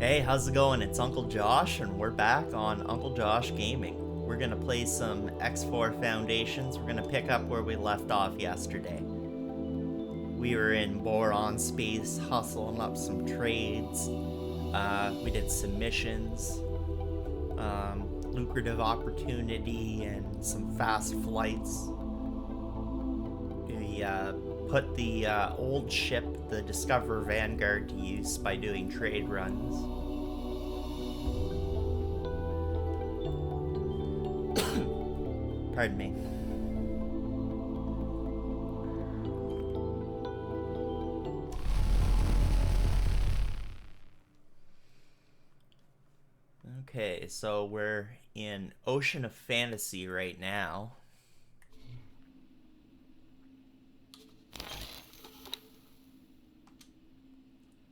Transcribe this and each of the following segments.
Hey, how's it going? It's Uncle Josh, and we're back on Uncle Josh Gaming. We're gonna play some X4 Foundations. We're gonna pick up where we left off yesterday. We were in Boron Space, hustling up some trades. We did some missions, lucrative opportunity, and some fast flights. We put the old ship, the Discover Vanguard, to use by doing trade runs. Pardon me. Okay, so we're in Ocean of Fantasy right now.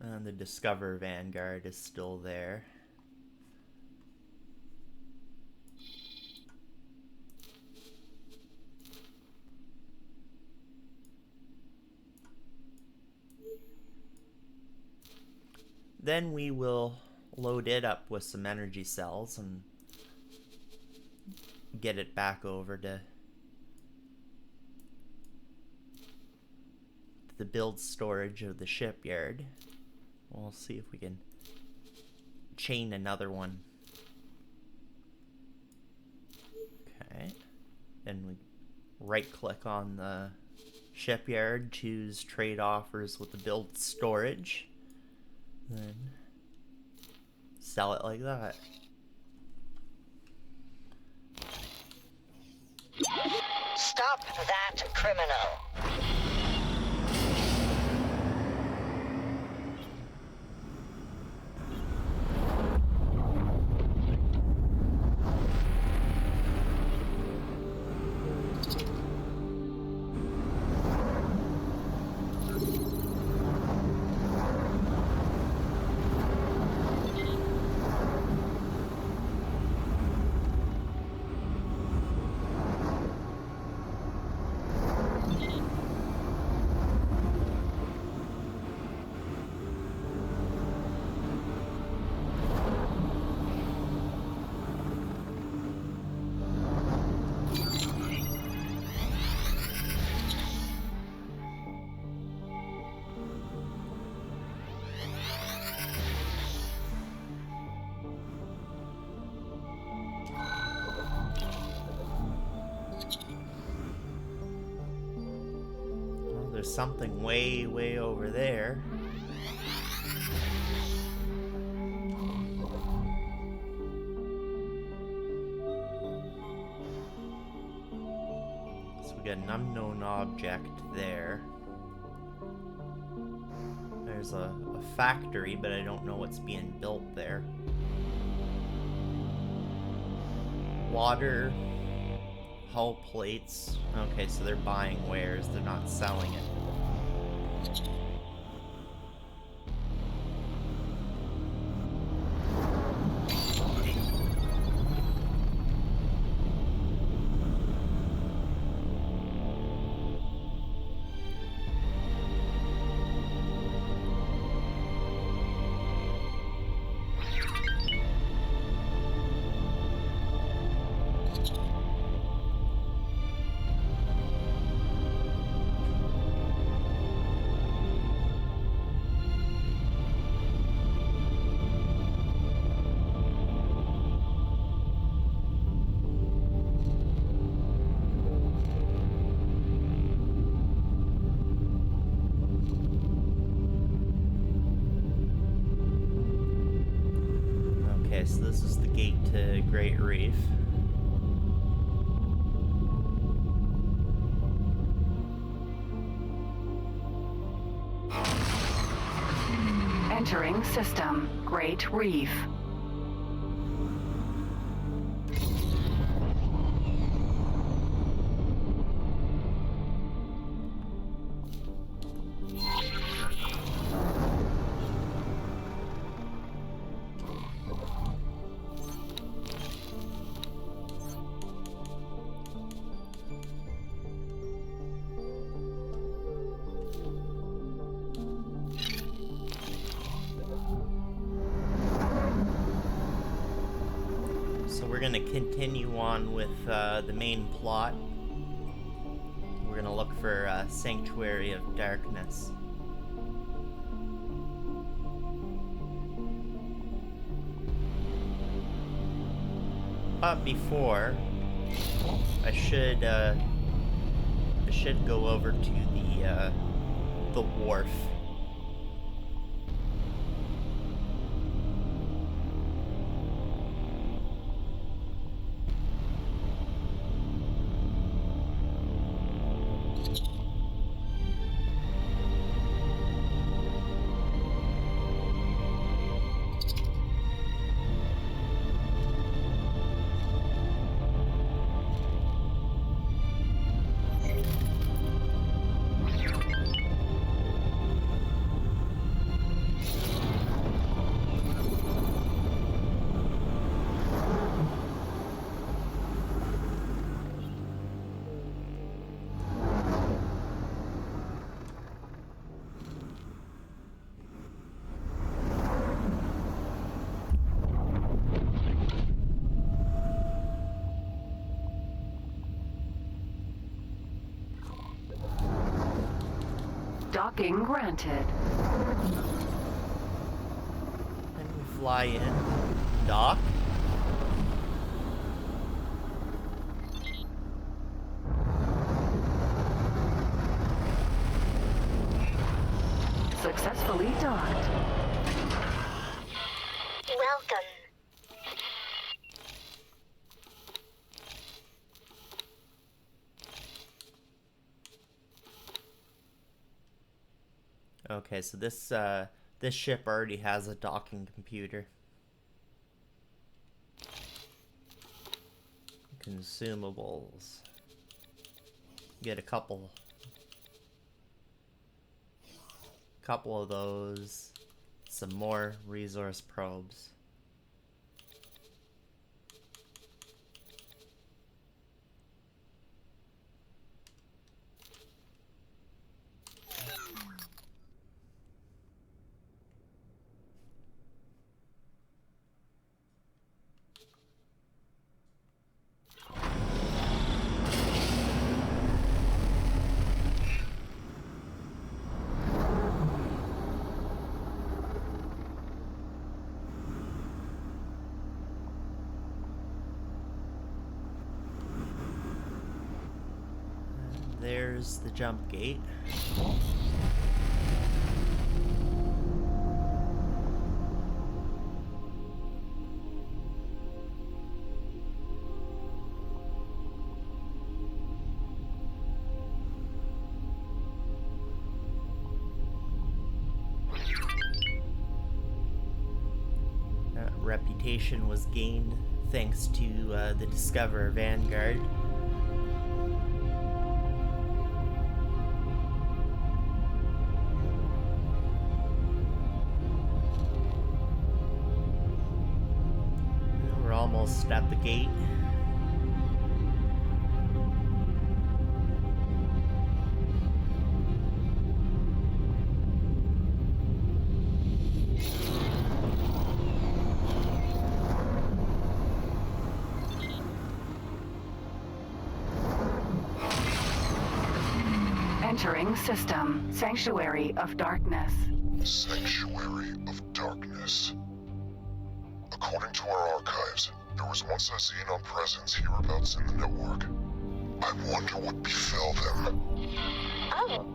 And the Discover Vanguard is still there. Then we will load it up with some energy cells and get it back over to the build storage of the shipyard. We'll see if we can chain another one. Okay. Then we right click on the shipyard, choose trade offers with the build storage, then sell it like that. Stop that criminal. There's something way over there. So we got an unknown object there. There's a factory, but I don't know what's being built there. Water, hull plates. Okay, so they're buying wares, they're not selling it. Okay, so this is the gate to Great Reef. Entering system, Great Reef. we're gonna continue on with the main plot. We're gonna look for Sanctuary of Darkness. But before, I should go over to the wharf. Docking granted. And we fly in. Dock. Successfully docked. Welcome. Okay, so this ship already has a docking computer. Consumables. Get a couple of those. Some more resource probes. There's the jump gate. Reputation was gained thanks to the Discoverer Vanguard. We're almost at the gate. Entering system. Sanctuary of Darkness. Sanctuary of Darkness. According to our archives, there was once a Xenon presence hereabouts in the network. I wonder what befell them. Oh,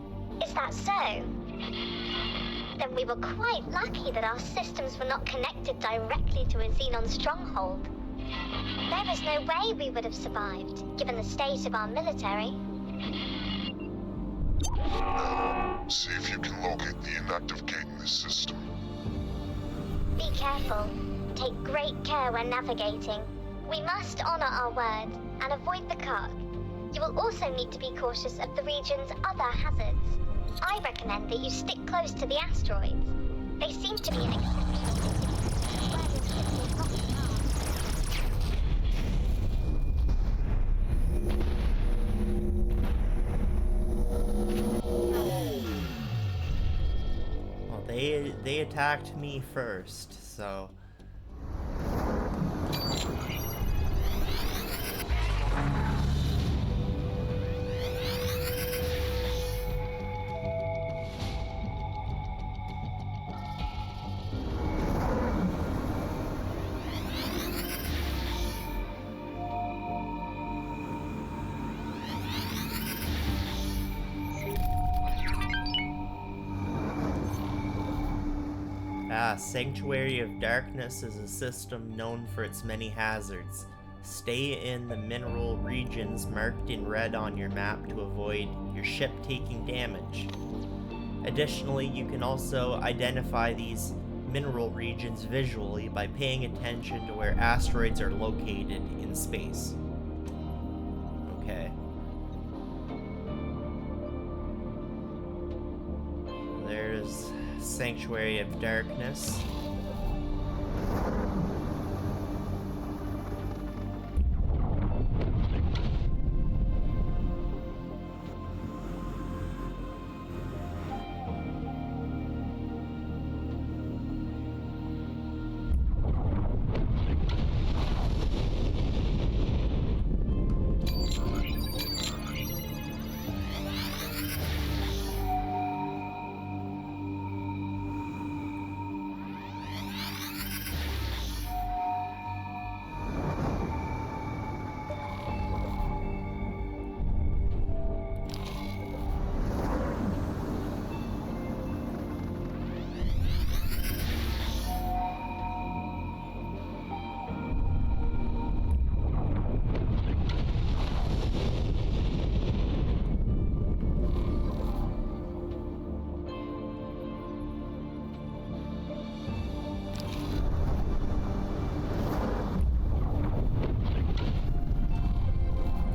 is that so? Then we were quite lucky that our systems were not connected directly to a Xenon stronghold. There is no way we would have survived, given the state of our military. Now, see if you can locate the inactive gate in this system. Be careful. Take great care when navigating. We must honor our word and avoid the Kark. You will also need to be cautious of the region's other hazards. I recommend that you stick close to the asteroids. They seem to be an exception. Well, they attacked me first, so Sanctuary of Darkness is a system known for its many hazards. Stay in the mineral regions marked in red on your map to avoid your ship taking damage. Additionally, you can also identify these mineral regions visually by paying attention to where asteroids are located in space. Okay. There's Sanctuary of Darkness.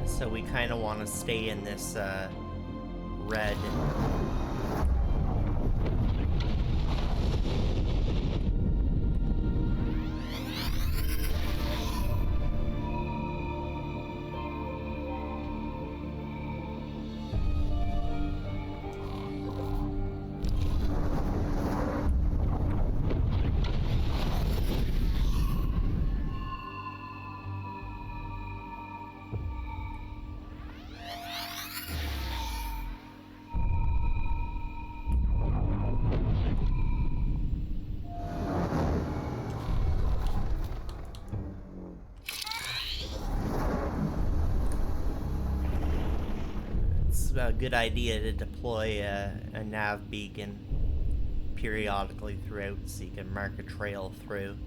So we kind of want to stay in this red. It's a good idea to deploy a nav beacon periodically throughout so you can mark a trail through.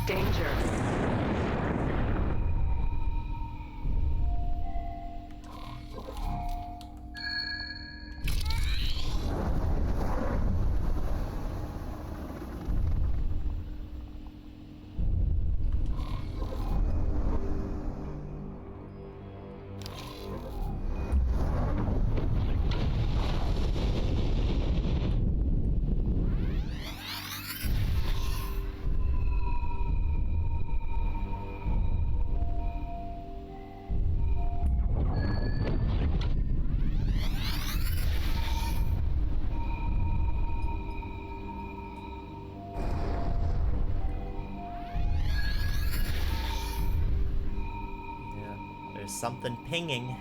Danger. There's something pinging.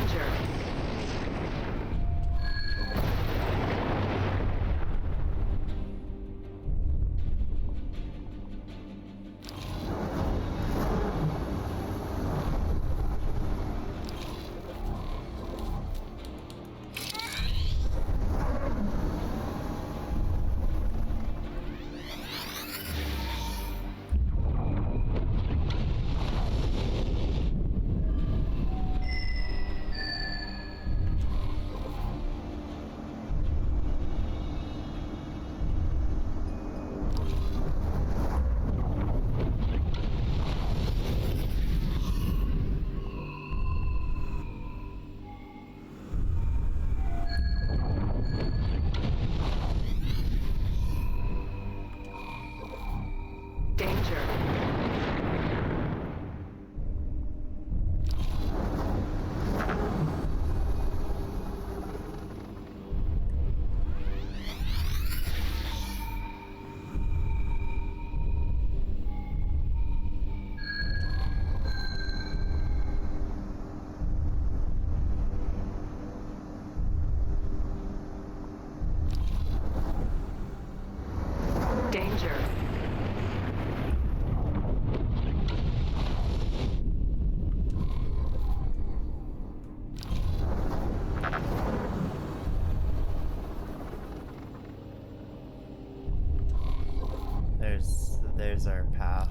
Danger. Danger. Danger. There's our path.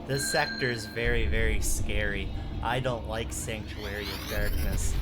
This sector is very, very scary. I don't like Sanctuary of Darkness.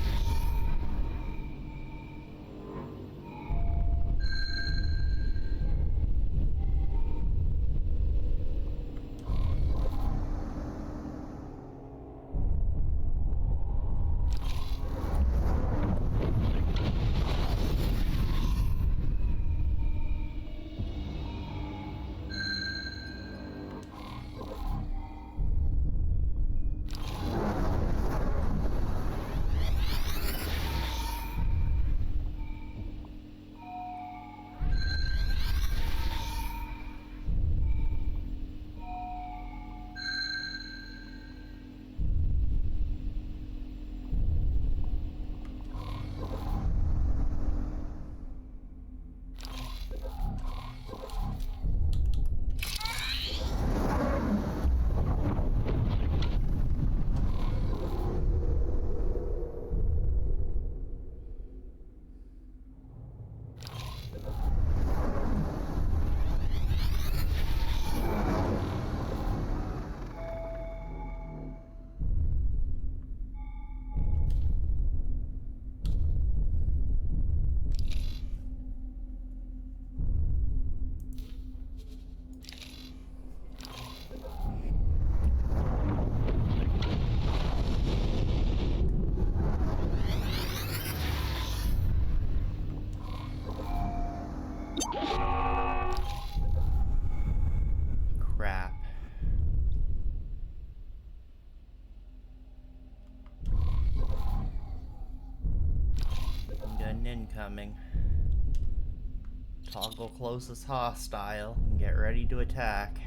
Crap. Gun incoming. Toggle closest hostile and get ready to attack.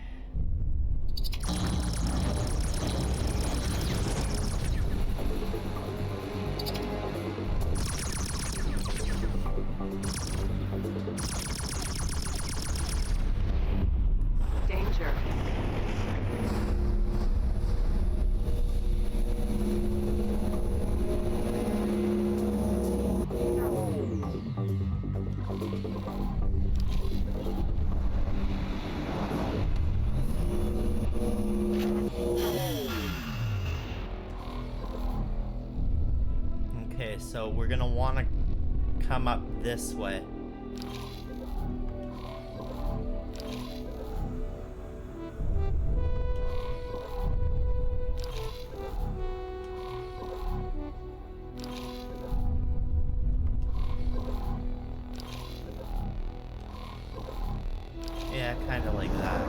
Danger. So we're gonna want to come up this way. Yeah, kind of like that.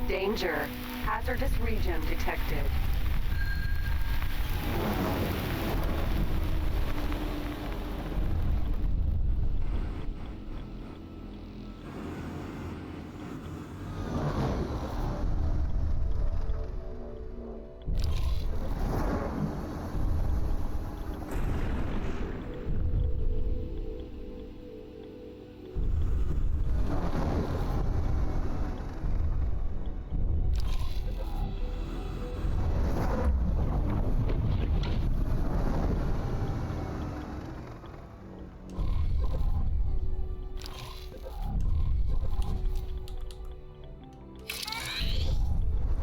Danger. Hazardous region detected.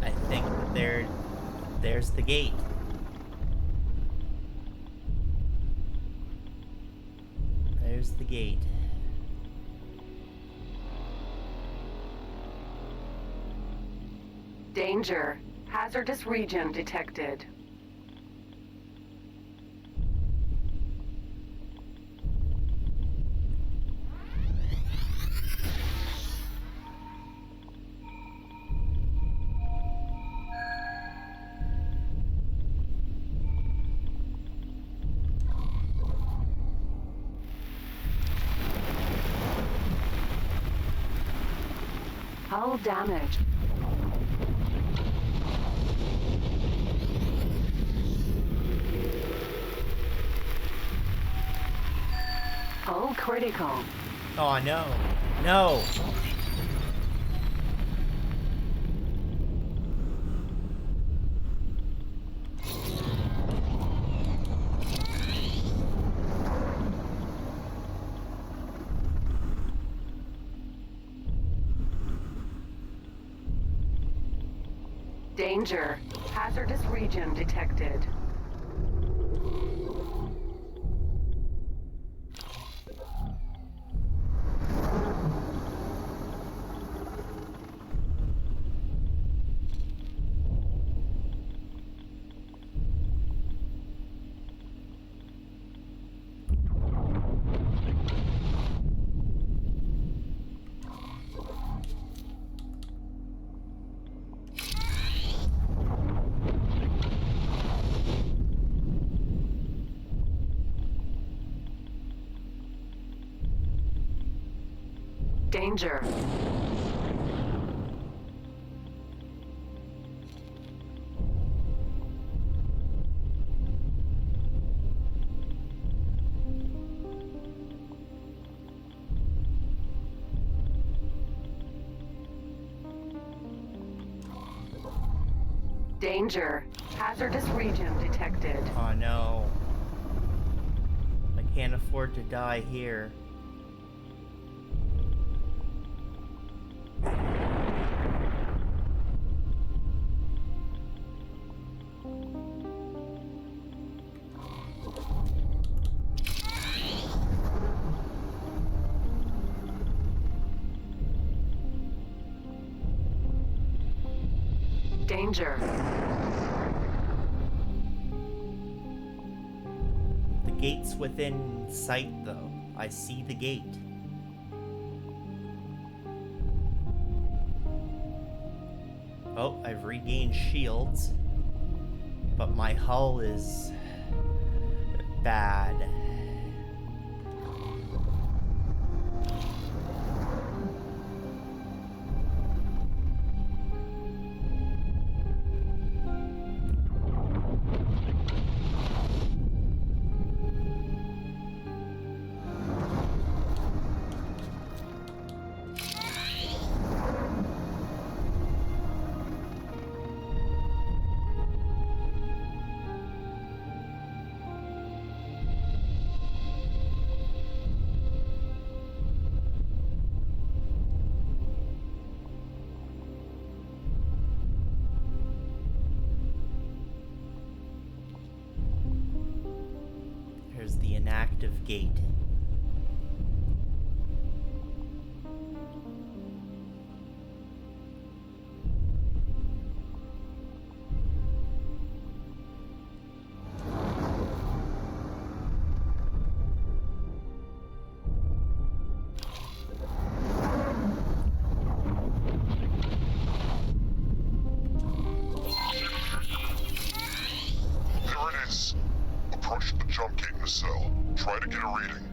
I think that there's the gate. There's the gate. Danger. Hazardous region detected. Hull damage. Hull critical. Oh no. No. Danger. Hazardous region detected. Danger. Danger. Hazardous region detected. Oh no. I can't afford to die here. Danger. The gate's within sight, though. I see the gate. Oh, I've regained shields. But my hull is bad. There's the inactive gate. There it is. Approach the jump gate in the cell. Try to get a reading.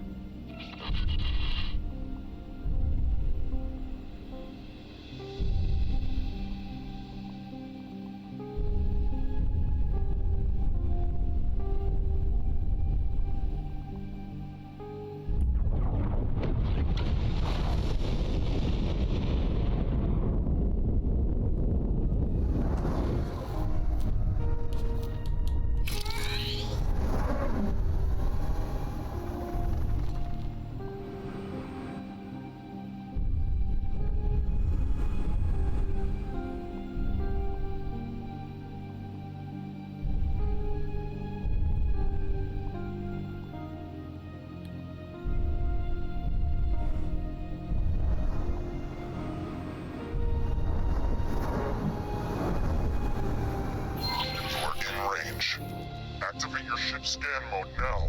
Activate your ship scan mode now.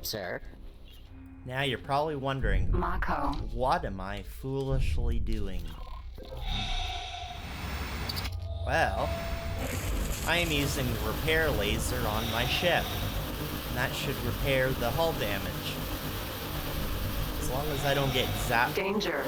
Sir? Now you're probably wondering, Mako. what am I foolishly doing? Well, I am using the repair laser on my ship. And that should repair the hull damage. As long as I don't get zapped. Danger.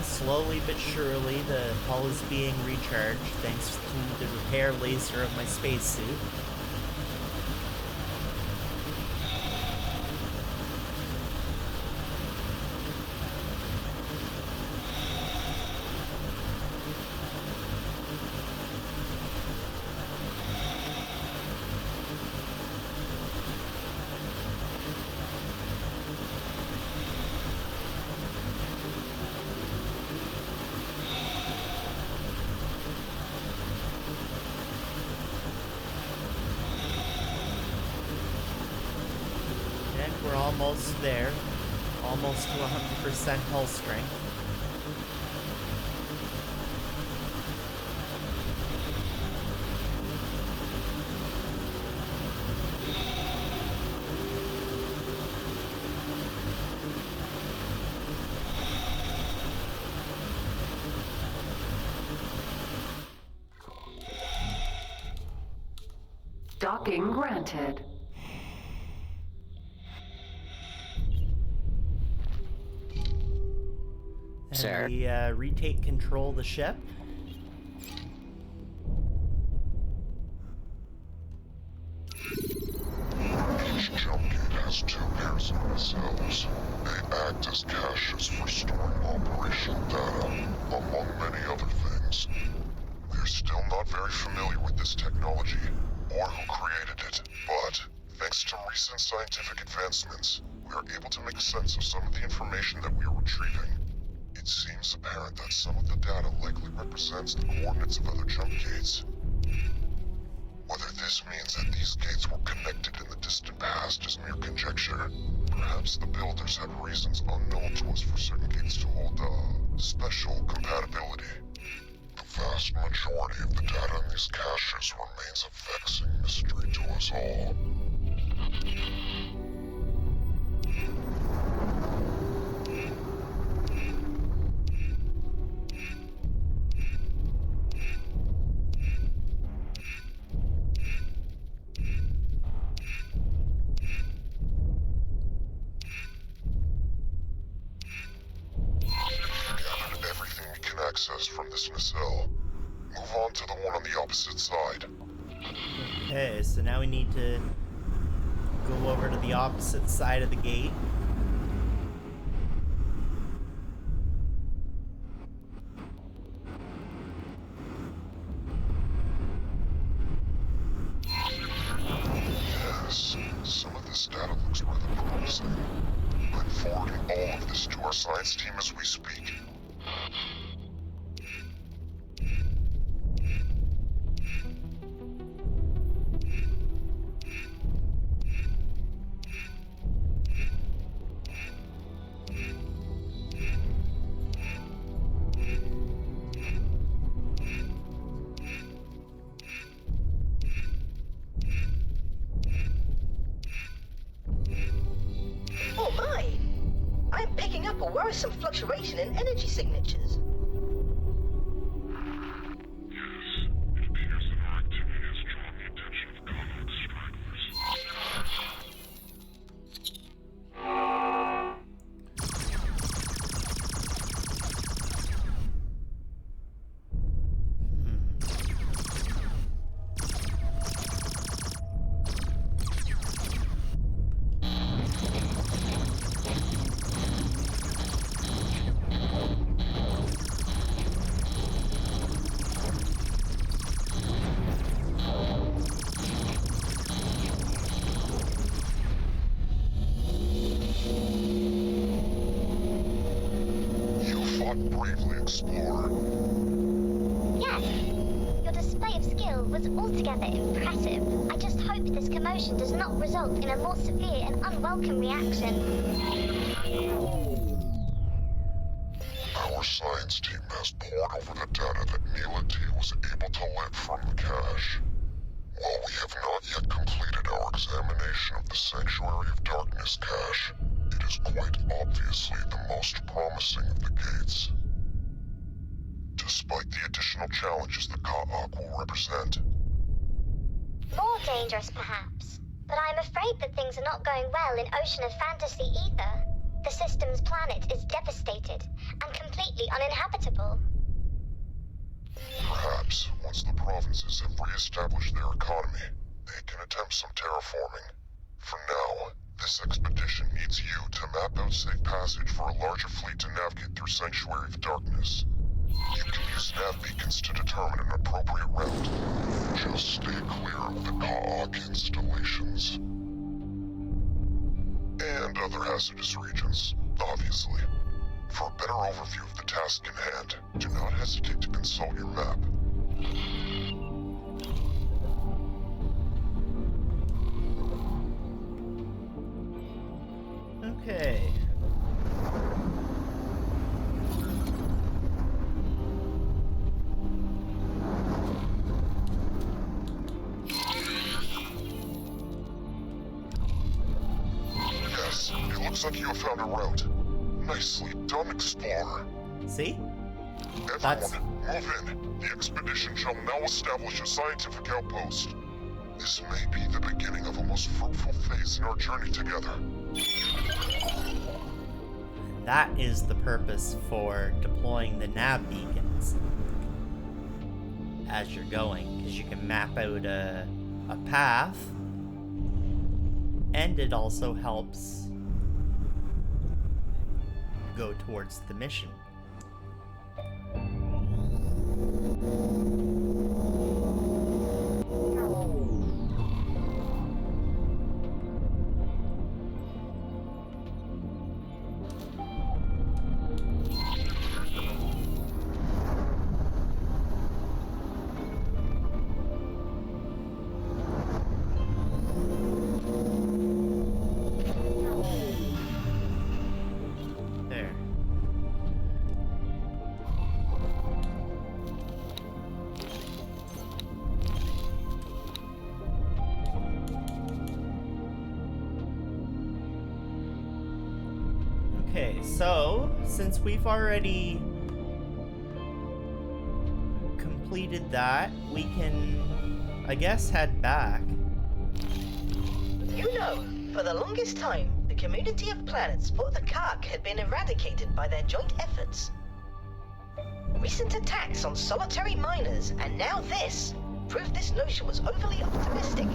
Slowly but surely, the hull is being recharged thanks to the repair laser of my spacesuit. We're almost there. Almost to 100% hull strength. Docking granted. And Sir. we retake control of the ship. Each jump gate has two pairs of nacelles. They act as caches for storing operational data, among many other things. We're still not very familiar with this technology, or who created it, but thanks to recent scientific advancements, we are able to make sense of some of the information that we are retrieving. It seems apparent that some of the data likely represents the coordinates of other jump gates. Whether this means that these gates were connected in the distant past is mere conjecture. Perhaps the builders had reasons unknown to us for certain gates to hold, special compatibility. The vast majority of the data in these caches remains a vexing mystery to us all. Access from this nacelle. Move on to the one on the opposite side. Okay, so now we need to go over to the opposite side of the gate. Yes, some of this data looks rather promising. I'm forwarding all of this to our science team as we speak. Oh my! I'm picking up a worrisome fluctuation in energy signatures. Bravely, Explorer. Yes. Your display of skill was altogether impressive. I just hope this commotion does not result in a more severe and unwelcome reaction. Our science team has pored over the data that Neela T was able to lift from the cache. While we have not yet completed our examination of the Sanctuary of Darkness cache, it is quite obviously the most promising of the gates. Despite the additional challenges the Ka'ak will represent. More dangerous, perhaps. But I'm afraid that things are not going well in Ocean of Fantasy either. The system's planet is devastated and completely uninhabitable. Perhaps, once the provinces have re-established their economy, they can attempt some terraforming. For now, this expedition needs you to map out safe passage for a larger fleet to navigate through Sanctuary of Darkness. You can use nav beacons to determine an appropriate route. Just stay clear of the Ka'ak installations. And other hazardous regions, obviously. For a better overview of the task in hand, do not hesitate to consult your map. Okay. Yes, it looks like you have found a route. Nicely done, Explorer. See? Everyone, move in. The expedition shall now establish a scientific outpost. This may be the beginning of a most fruitful phase in our journey together. That is the purpose for deploying the nav beacons as you're going, because you can map out a path, and it also helps go towards the mission. There. Okay, so since we've already completed that, we can, I guess, head back. You know, for the longest time, the community of planets thought the Kark had been eradicated by their joint efforts. Recent attacks on solitary miners, and now this, prove this notion was overly optimistic.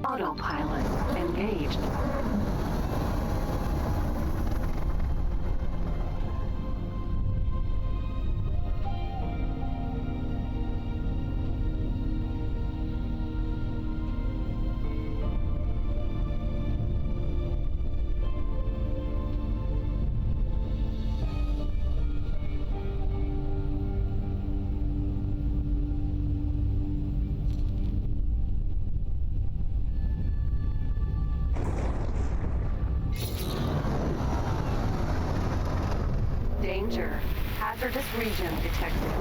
Autopilot engaged. Danger. Hazardous region detected.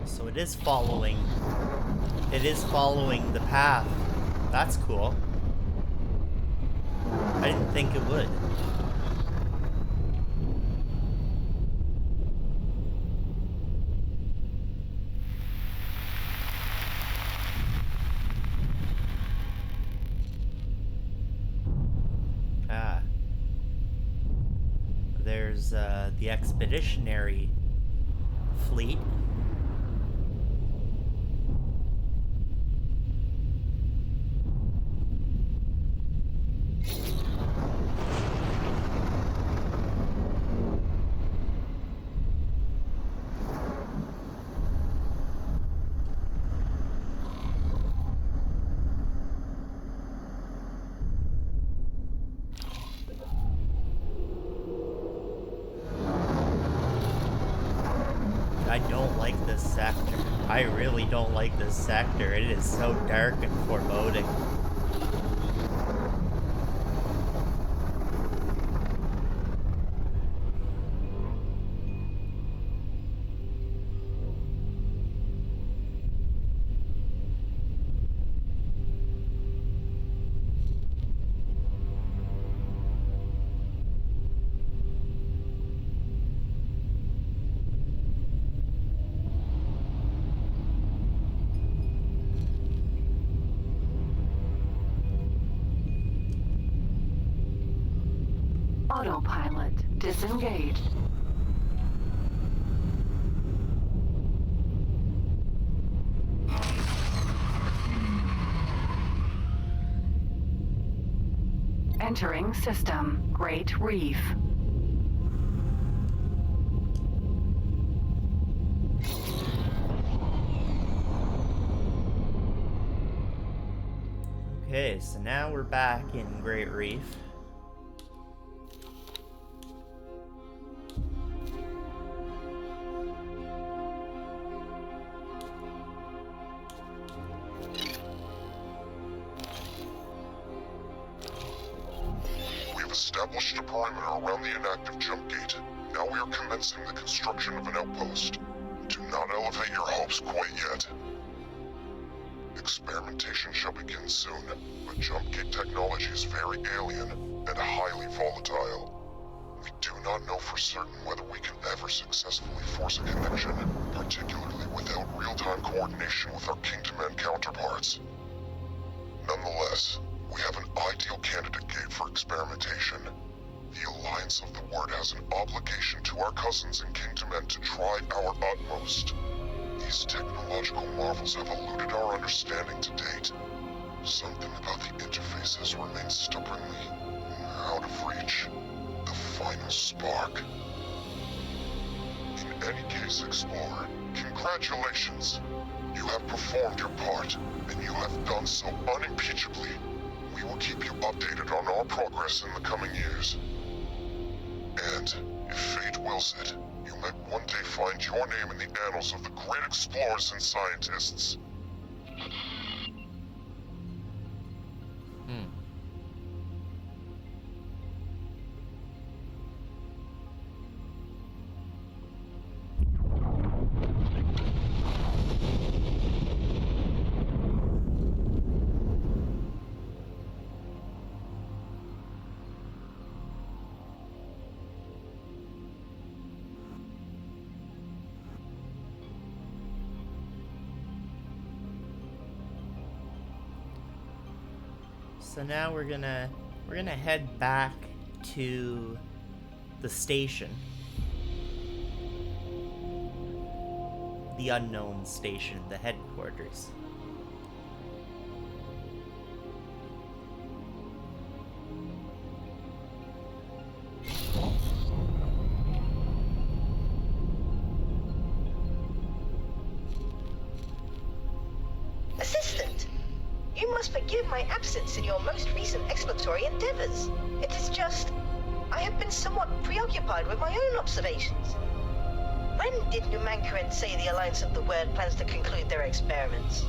So it is following the path. That's cool. I didn't think it would. Ah. There's the expeditionary fleet. I don't like this sector. I really don't like this sector. It is so dark and foreboding. Autopilot disengaged. Entering system. Great Reef. Okay, so now we're back in Great Reef. We have established a perimeter around the inactive jump gate. Now we are commencing the construction of an outpost. Do not elevate your hopes quite yet. Experimentation shall begin soon, but jump gate technology is very alien and highly volatile. We do not know for certain whether we can ever successfully force a connection, particularly without real-time coordination with our Kingdom End counterparts. Nonetheless, we have an ideal candidate gate for experimentation. The Alliance of the Word has an obligation to our cousins in Kingdom End to try our utmost. These technological marvels have eluded our understanding to date. Something about the interface has remained stubbornly out of reach. The final spark. In any case, Explorer, congratulations. You have performed your part, and you have done so unimpeachably. We will keep you updated on our progress in the coming years. And, if fate wills it, you may one day find your name in the annals of the great explorers and scientists. So now we're gonna head back to the station. The unknown station, the headquarters. Assistant, you must forgive my absence in your most recent exploratory endeavors. It is just, I have been somewhat preoccupied with my own observations. When did Numankaran say the Alliance of the Word plans to conclude their experiments?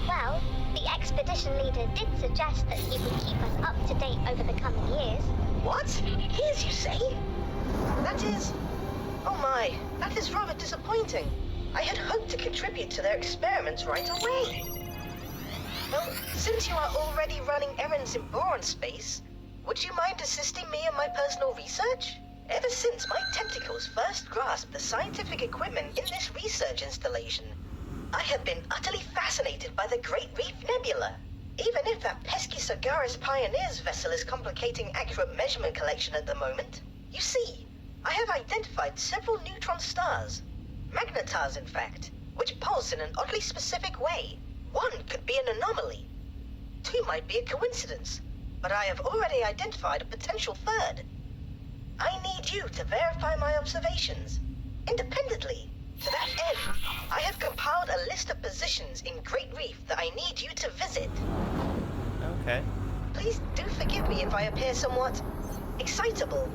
Well, the expedition leader did suggest that he would keep us up to date over the coming years. What? Years, you say? That is... Oh my, that is rather disappointing. I had hoped to contribute to their experiments right away. Well, since you are already running errands in Boron space, would you mind assisting me in my personal research? Ever since my tentacles first grasped the scientific equipment in this research installation, I have been utterly fascinated by the Great Reef Nebula. Even if that pesky Sagaris Pioneers vessel is complicating accurate measurement collection at the moment. You see, I have identified several neutron stars. Magnetars, in fact, which pulse in an oddly specific way. One could be an anomaly. Two might be a coincidence, but I have already identified a potential third. I need you to verify my observations, independently. To that end, I have compiled a list of positions in Great Reef that I need you to visit. Okay. Please do forgive me if I appear somewhat excitable.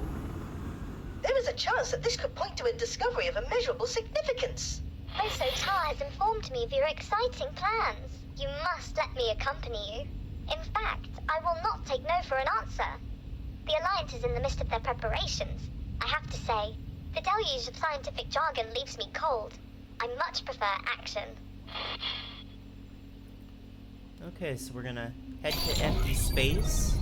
There is a chance that this could point to a discovery of immeasurable significance. Oso Tar has informed me of your exciting plans. You must let me accompany you. In fact, I will not take no for an answer. The Alliance is in the midst of their preparations. I have to say, the deluge of scientific jargon leaves me cold. I much prefer action. Okay, so we're gonna head to empty space.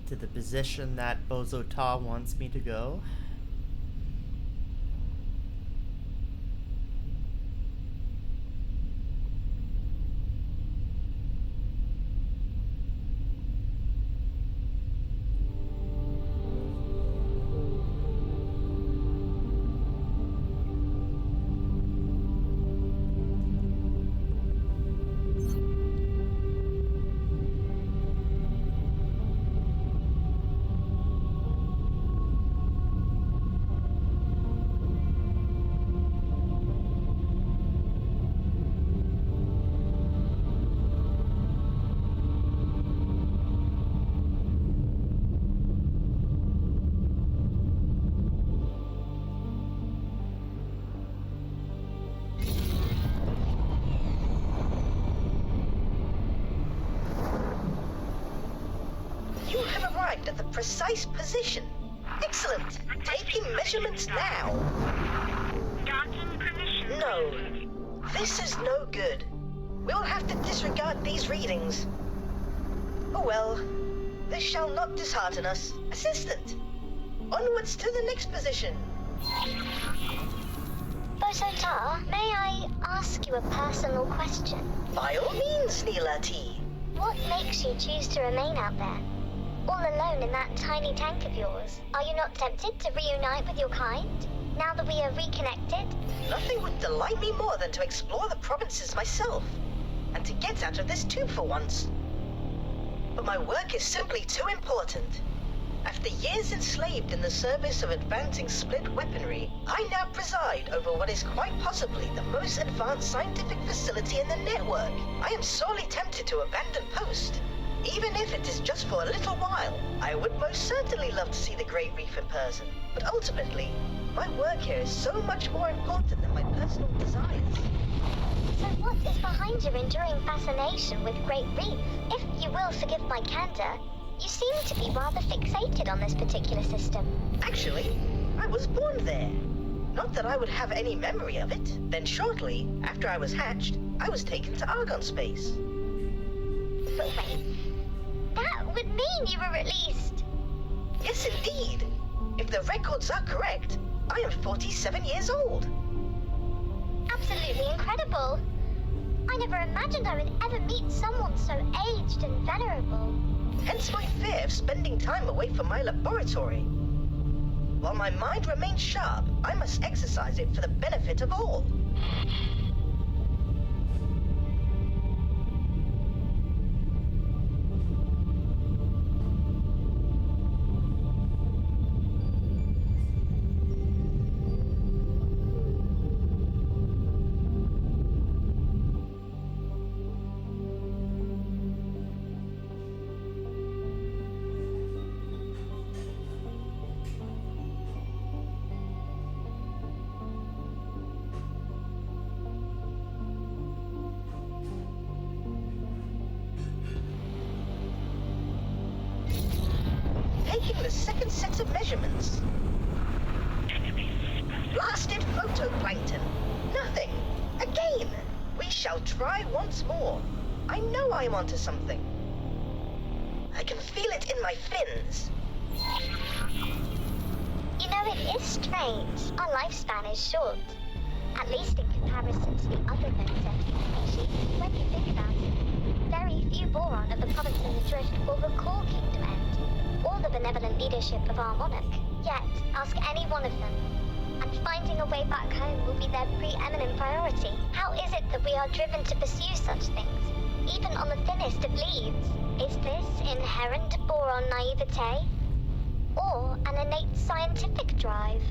To the position that Bozo Ta wants me to go. of the precise position. Excellent. Taking measurements now. Docking permission. No. This is no good. We will have to disregard these readings. Oh well. This shall not dishearten us. Assistant. Onwards to the next position. Bosotar, may I ask you a personal question? By all means, Neela T. What makes you choose to remain out there? All alone in that tiny tank of yours? Are you not tempted to reunite with your kind, now that we are reconnected? Nothing would delight me more than to explore the provinces myself, and to get out of this tube for once. But my work is simply too important. After years enslaved in the service of advancing split weaponry, I now preside over what is quite possibly the most advanced scientific facility in the network. I am sorely tempted to abandon post. Even if it is just for a little while, I would most certainly love to see the Great Reef in person. But ultimately, my work here is so much more important than my personal desires. So what is behind your enduring fascination with Great Reef? If you will forgive my candor, you seem to be rather fixated on this particular system. Actually, I was born there. Not that I would have any memory of it. Then shortly, after I was hatched, I was taken to Argon space. But wait, that would mean you were released. Yes, indeed. If the records are correct, I am 47 years old. Absolutely incredible. I never imagined I would ever meet someone so aged and venerable. Hence my fear of spending time away from my laboratory. While my mind remains sharp, I must exercise it for the benefit of all. Taking the second set of measurements. Blasted photoplankton. Nothing. Again. We shall try once more. I know I am onto something. I can feel it in my fins. You know, it is strange. Our lifespan is short. At least in comparison to the other known sentient species. When you think about it, very few Boron of the provinces adrift will recall Kingdom End, or the benevolent leadership of our monarch. Yet, ask any one of them, and finding a way back home will be their preeminent priority. How is it that we are driven to pursue such things, even on the thinnest of leads? Is this inherent Boron naivete, or an innate scientific drive?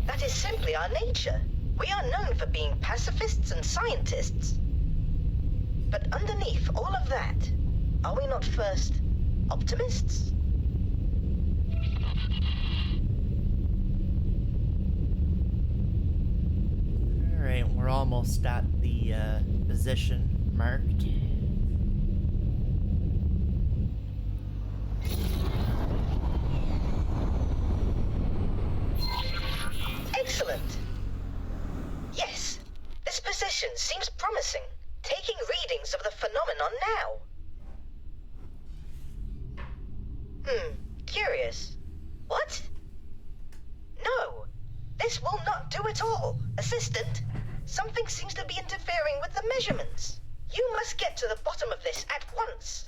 That is simply our nature. We are known for being pacifists and scientists. But underneath all of that, are we not first optimists? Alright, we're almost at the position marked. Excellent. Yes, this position seems promising. Taking readings of the phenomenon now. Curious. What? No, this will not do at all. Assistant, something seems to be interfering with the measurements. You must get to the bottom of this at once.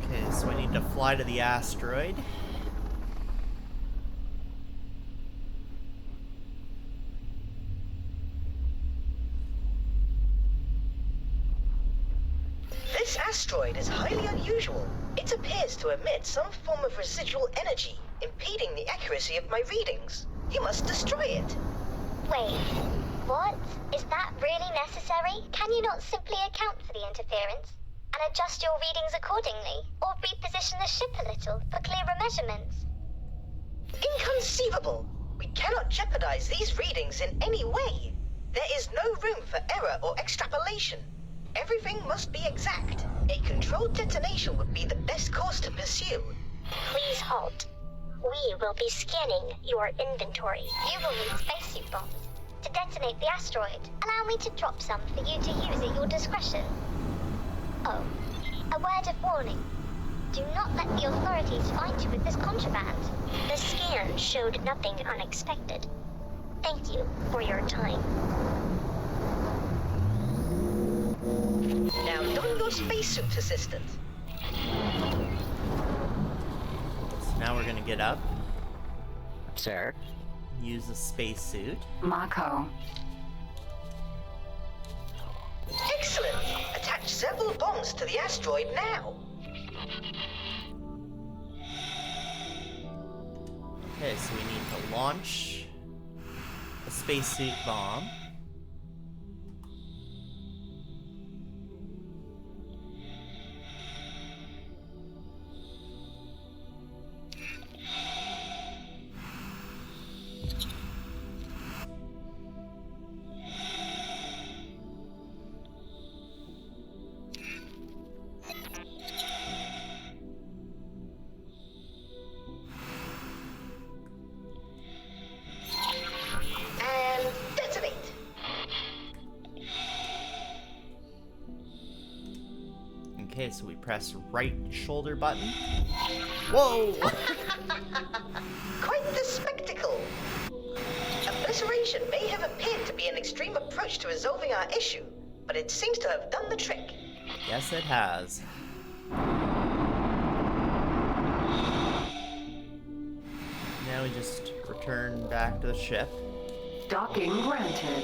Okay, so I need to fly to the asteroid. This asteroid is highly unusual. It appears to emit some form of residual energy, impeding the accuracy of my readings. You must destroy it. Wait, what? Is that really necessary? Can you not simply account for the interference and adjust your readings accordingly, or reposition the ship a little for clearer measurements? Inconceivable! We cannot jeopardize these readings in any way. There is no room for error or extrapolation. Everything must be exact. A controlled detonation would be the best course to pursue. Please halt. We will be scanning your inventory. You will need spacesuit bombs to detonate the asteroid. Allow me to drop some for you to use at your discretion. Oh, a word of warning. Do not let the authorities find you with this contraband. The scan showed nothing unexpected. Thank you for your time. Now don your spacesuit, assistant. So now we're gonna get up, Sir? use a spacesuit. Mako. Excellent! Attach several bombs to the asteroid now. Okay, so we need to launch a spacesuit bomb. And detonate. Okay, so we press right shoulder button. Whoa! Quite the spectacle. Obliteration may have appeared to be an extreme approach to resolving our issue, but it seems to have done the trick. Yes, it has. Now we just return back to the ship. Docking granted.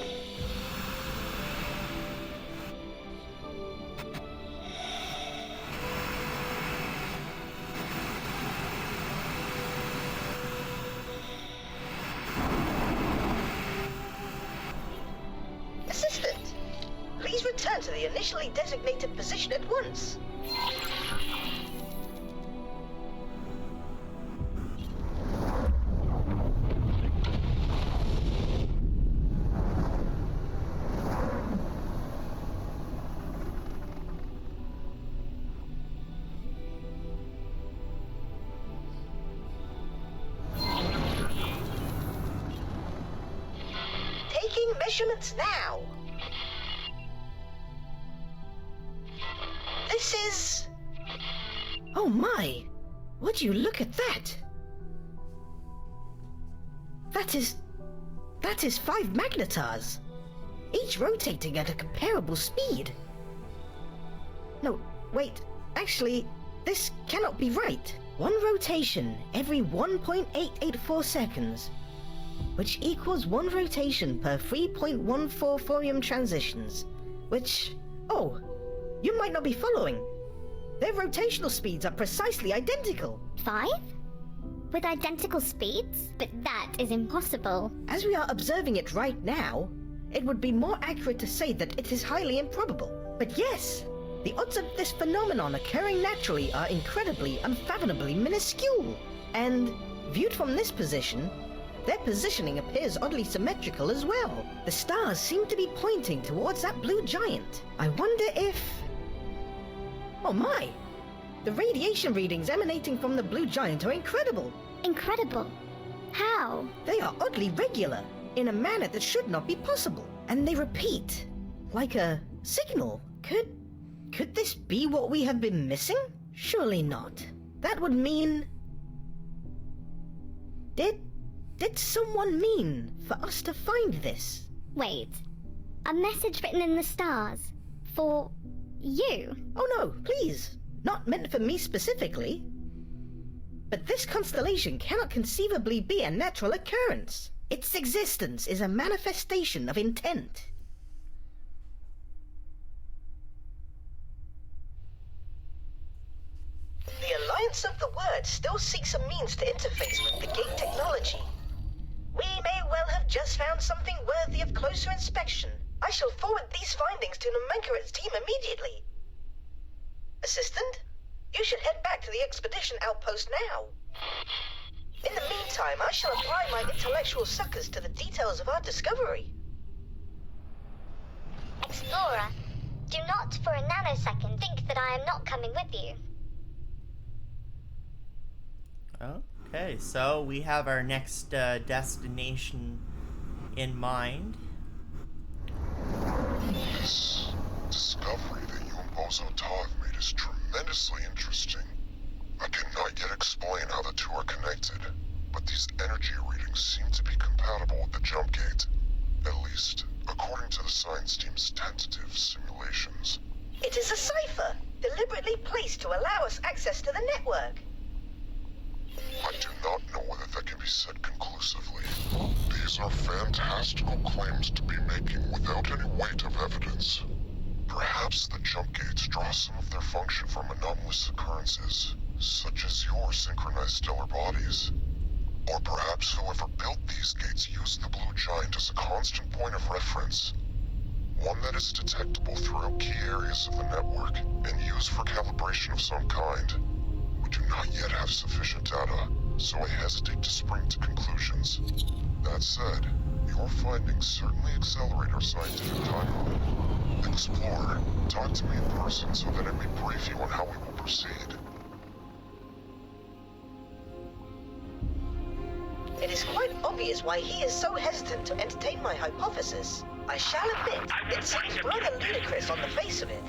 Assistant, please return to the initially designated position at once. Taking measurements now. This is... Oh my! Would you look at that? That is 5 magnetars, each rotating at a comparable speed. No, wait, actually, this cannot be right. One rotation every 1.884 seconds, which equals one rotation per 3.14 thorium transitions, which... Oh, you might not be following. Their rotational speeds are precisely identical. 5? With identical speeds? But that is impossible. As we are observing it right now, it would be more accurate to say that it is highly improbable. But yes, the odds of this phenomenon occurring naturally are incredibly, unfathomably minuscule. And, viewed from this position, their positioning appears oddly symmetrical as well. The stars seem to be pointing towards that blue giant. I wonder if... Oh my! The radiation readings emanating from the blue giant are incredible. Incredible. How? They are oddly regular, in a manner that should not be possible. And they repeat, like a signal. Could this be what we have been missing? Surely not. That would mean... Did someone mean for us to find this? Wait. A message written in the stars. For... you? Oh no, please. Not meant for me specifically. But this constellation cannot conceivably be a natural occurrence. Its existence is a manifestation of intent. The Alliance of the Word still seeks a means to interface with the gate technology. We may well have just found something worthy of closer inspection. I shall forward these findings to Nomenclaret's team immediately. Assistant, you should head back to the expedition outpost now. In the meantime, I shall apply my intellectual suckers to the details of our discovery. Explorer, Do not for a nanosecond think that I am not coming with you. Okay, so we have our next destination in mind. This discovery that you and Bozo Ta have made is tremendously interesting. I cannot yet explain how the two are connected, but these energy readings seem to be compatible with the jump gate. At least, according to the science team's tentative simulations. It is a cipher, deliberately placed to allow us access to the network. I do not know whether that can be said conclusively. These are fantastical claims to be making without any weight of evidence. Perhaps the jump gates draw some of their function from anomalous occurrences, such as your synchronized stellar bodies. Or perhaps whoever built these gates used the blue giant as a constant point of reference. One that is detectable throughout key areas of the network and used for calibration of some kind. We do not yet have sufficient data, so I hesitate to spring to conclusions. That said, your findings certainly accelerate our scientific timeline. Explorer, talk to me in person so that I may brief you on how we will proceed. It is quite obvious why he is so hesitant to entertain my hypothesis. I shall admit, it seems rather ludicrous on the face of it,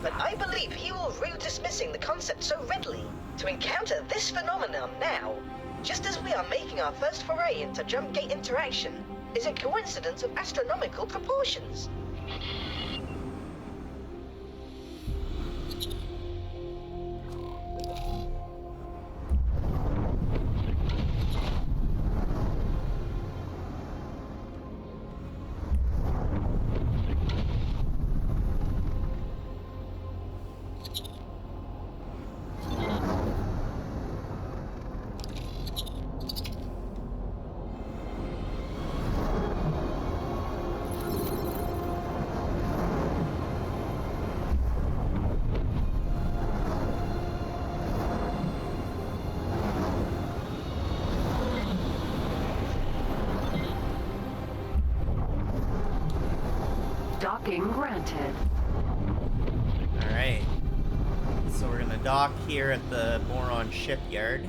but I believe he will rue dismissing the concept so readily. To encounter this phenomenon now, just as we are making our first foray into jump gate interaction, is a coincidence of astronomical proportions. Docking granted. Alright. So we're gonna dock here at the Boron shipyard.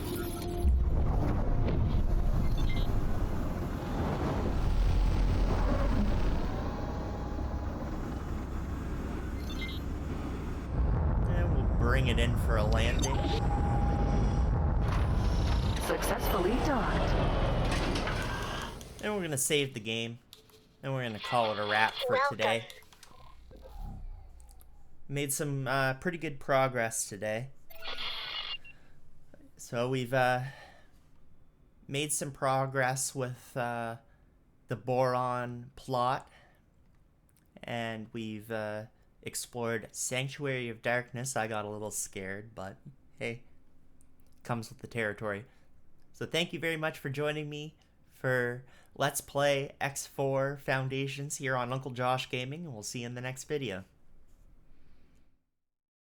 And we'll bring it in for a landing. Successfully docked. And we're gonna save the game. And we're gonna call it a wrap for today. Made some pretty good progress today. So we've made some progress with the Boron plot. And we've explored Sanctuary of Darkness. I got a little scared, but hey, comes with the territory. So thank you very much for joining me for Let's Play X4 Foundations here on Uncle Josh Gaming, and we'll see you in the next video.